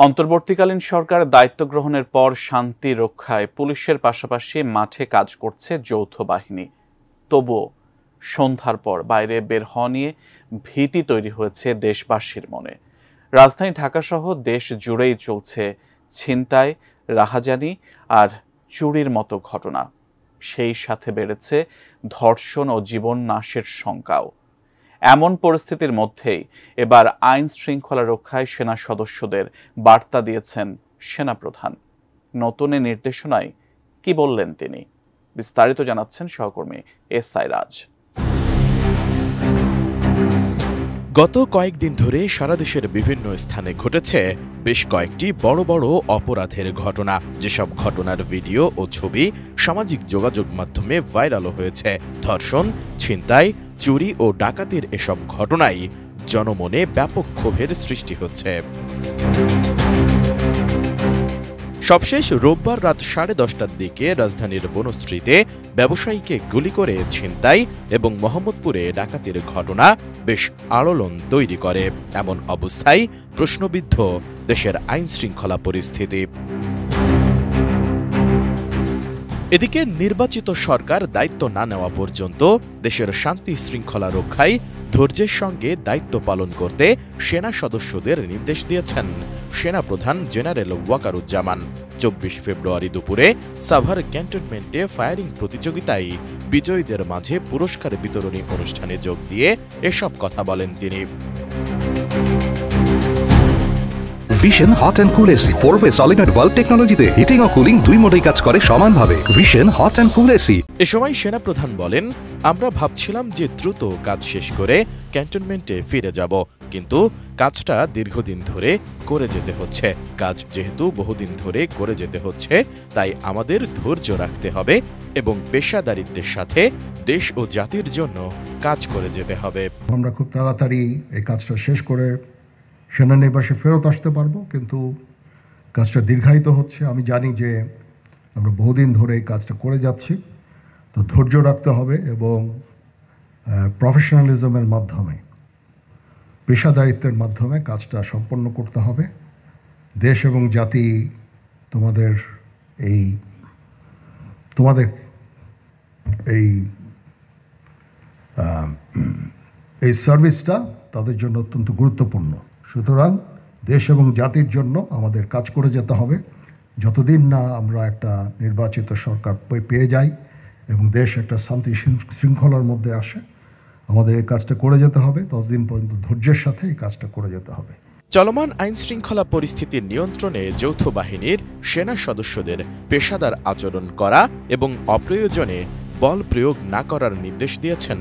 অন্তর্বর্তীকালীন সরকার দায়িত্ব গ্রহণের পর শান্তি রক্ষায় পুলিশের পাশাপাশি মাঠে কাজ করছে যৌথ বাহিনী। তবুও সন্ধ্যার পর বাইরে বের হওয়া নিয়ে ভীতি তৈরি হয়েছে দেশবাসীর মনে। রাজধানী ঢাকাসহ দেশ জুড়েই চলছে ছিনতাই, রাহাজানি আর চুরির মতো ঘটনা। সেই সাথে বেড়েছে ধর্ষণ ও জীবন নাশের শঙ্কাও। এমন পরিস্থিতির মধ্যেই এবার আইন শৃঙ্খলা রক্ষায় সেনা সদস্যদের বার্তা দিয়েছেন সেনাপ্রধান। নতুন নির্দেশনায় কি বললেন তিনি, বিস্তারিত জানাচ্ছেন সহকর্মী এসআই রাজ। গত কয়েকদিন ধরে সারা দেশের বিভিন্ন স্থানে ঘটেছে বেশ কয়েকটি বড় বড় অপরাধের ঘটনা। যেসব ঘটনার ভিডিও ও ছবি সামাজিক যোগাযোগ মাধ্যমে ভাইরালও হয়েছে। ধর্ষণ, ছিনতাই, চুরি ও ডাকাতির এসব ঘটনায় জনমনে ব্যাপক ক্ষোভের সৃষ্টি হচ্ছে। সবশেষ রোববার রাত 10:30টার দিকে রাজধানীর বনশ্রীতে ব্যবসায়ীকে গুলি করে ছিনতাই এবং মোহাম্মদপুরে ডাকাতির ঘটনা বেশ আলোড়ন তৈরি করে। এমন অবস্থায় প্রশ্নবিদ্ধ দেশের আইন শৃঙ্খলা পরিস্থিতি। এদিকে নির্বাচিত সরকার দায়িত্ব না নেওয়া পর্যন্ত দেশের শান্তি শৃঙ্খলা রক্ষায় ধৈর্যের সঙ্গে দায়িত্ব পালন করতে সেনা সদস্যদের নির্দেশ দিয়েছেন সেনাপ্রধান জেনারেল ওয়াকারুজ্জামান। 24 ফেব্রুয়ারি দুপুরে সাভার ক্যান্টনমেন্টে ফায়ারিং প্রতিযোগিতায় বিজয়ীদের মাঝে পুরস্কার বিতরণী অনুষ্ঠানে যোগ দিয়ে এসব কথা বলেন তিনি। Vision hot and cool AC 4-way solenoid valve টেকনোলজিতে হিটিং ও কুলিং দুই মোডেই কাজ করে সমানভাবে। Vision hot and cool AC. এ সময় সেনাপ্রধান বলেন, আমরা ভাবছিলাম যে দ্রুত কাজ শেষ করে ক্যান্টনমেন্টে ফিরে যাব, কিন্তু কাজটা দীর্ঘদিন ধরে করে যেতে হচ্ছে। কাজ যেহেতু বহুদিন ধরে করে যেতে হচ্ছে, তাই আমাদের ধৈর্য রাখতে হবে এবং পেশাদারিত্বের সাথে দেশ ও জাতির জন্য কাজ করে যেতে হবে। আমরা খুব তাড়াতাড়ি এই কাজটা শেষ করে সেনানিবাসে ফেরত আসতে পারবো, কিন্তু কাজটা দীর্ঘায়িত হচ্ছে। আমি জানি যে আমরা বহুদিন ধরে এই কাজটা করে যাচ্ছি, তো ধৈর্য রাখতে হবে এবং প্রফেশনালিজমের মাধ্যমে, পেশাদারিত্বের মাধ্যমে কাজটা সম্পন্ন করতে হবে। দেশ এবং জাতি তোমাদের এই সার্ভিসটা তাদের জন্য অত্যন্ত গুরুত্বপূর্ণ। সুতরাং দেশ এবং জাতির জন্য আমাদের কাজ করে যেতে হবে। যতদিন না আমরা একটা নির্বাচিত সরকার পেয়ে যাই এবং দেশ একটা শান্তি শৃঙ্খলার মধ্যে আসে, আমাদের এই কাজটা করে যেতে হবে। ততদিন পর্যন্ত ধৈর্যের সাথে এই কাজটা করে যেতে হবে। চলমান আইন শৃঙ্খলা পরিস্থিতির নিয়ন্ত্রণে যৌথ বাহিনীর সেনা সদস্যদের পেশাদার আচরণ করা এবং অপ্রয়োজনে বল প্রয়োগ না করার নির্দেশ দিয়েছেন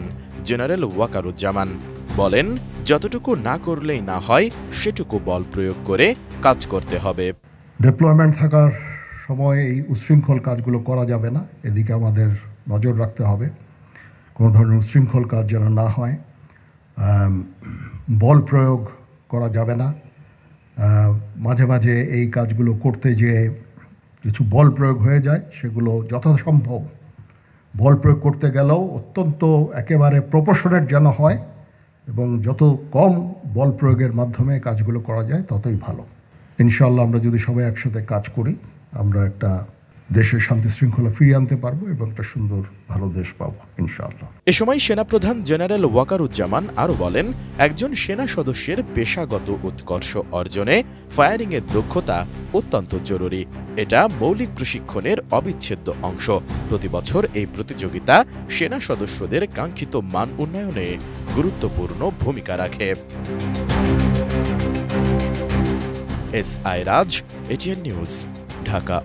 জেনারেল ওয়াকারুজ্জামান। বলেন, যতটুকু না করলেই না হয় সেটুকু বল প্রয়োগ করে কাজ করতে হবে। ডিপ্লয়মেন্ট থাকার সময় এই উচ্ছৃঙ্খল কাজগুলো করা যাবে না, এদিকে আমাদের নজর রাখতে হবে কোনো ধরনের উচ্ছৃঙ্খল কাজ যেন না হয়। বল প্রয়োগ করা যাবে না। মাঝে মাঝে এই কাজগুলো করতে যেয়ে কিছু বল প্রয়োগ হয়ে যায়, সেগুলো যথাসম্ভব বল প্রয়োগ করতে গেলেও অত্যন্ত একেবারে প্রপোর্শনেট যেন হয় এবং যত কম বল প্রয়োগের মাধ্যমে কাজগুলো করা যায় ততই ভালো। ইনশাআল্লাহ আমরা যদি সবাই একসাথে কাজ করি, আমরা একটা দেশের শান্তি শৃঙ্খলা ফিরিয়ে আনতে পারবো এবং একটা সুন্দর ভালো দেশ পাবো ইনশাআল্লাহ। এ সময় সেনাপ্রধান জেনারেল ওয়াকারুজ্জামান আরও বলেন, একজন সেনা সদস্যের পেশাগত উৎকর্ষ অর্জনে ফায়ারিংয়ের দক্ষতা অত্যন্ত জরুরি। এটা মৌলিক প্রশিক্ষণের অবিচ্ছেদ্য অংশ। প্রতি বছর এই প্রতিযোগিতা সেনা সদস্যদের কাঙ্ক্ষিত মান উন্নয়নে গুরুত্বপূর্ণ ভূমিকা রাখে। এসআই রাজ, এটিএন নিউজ, ঢাকা।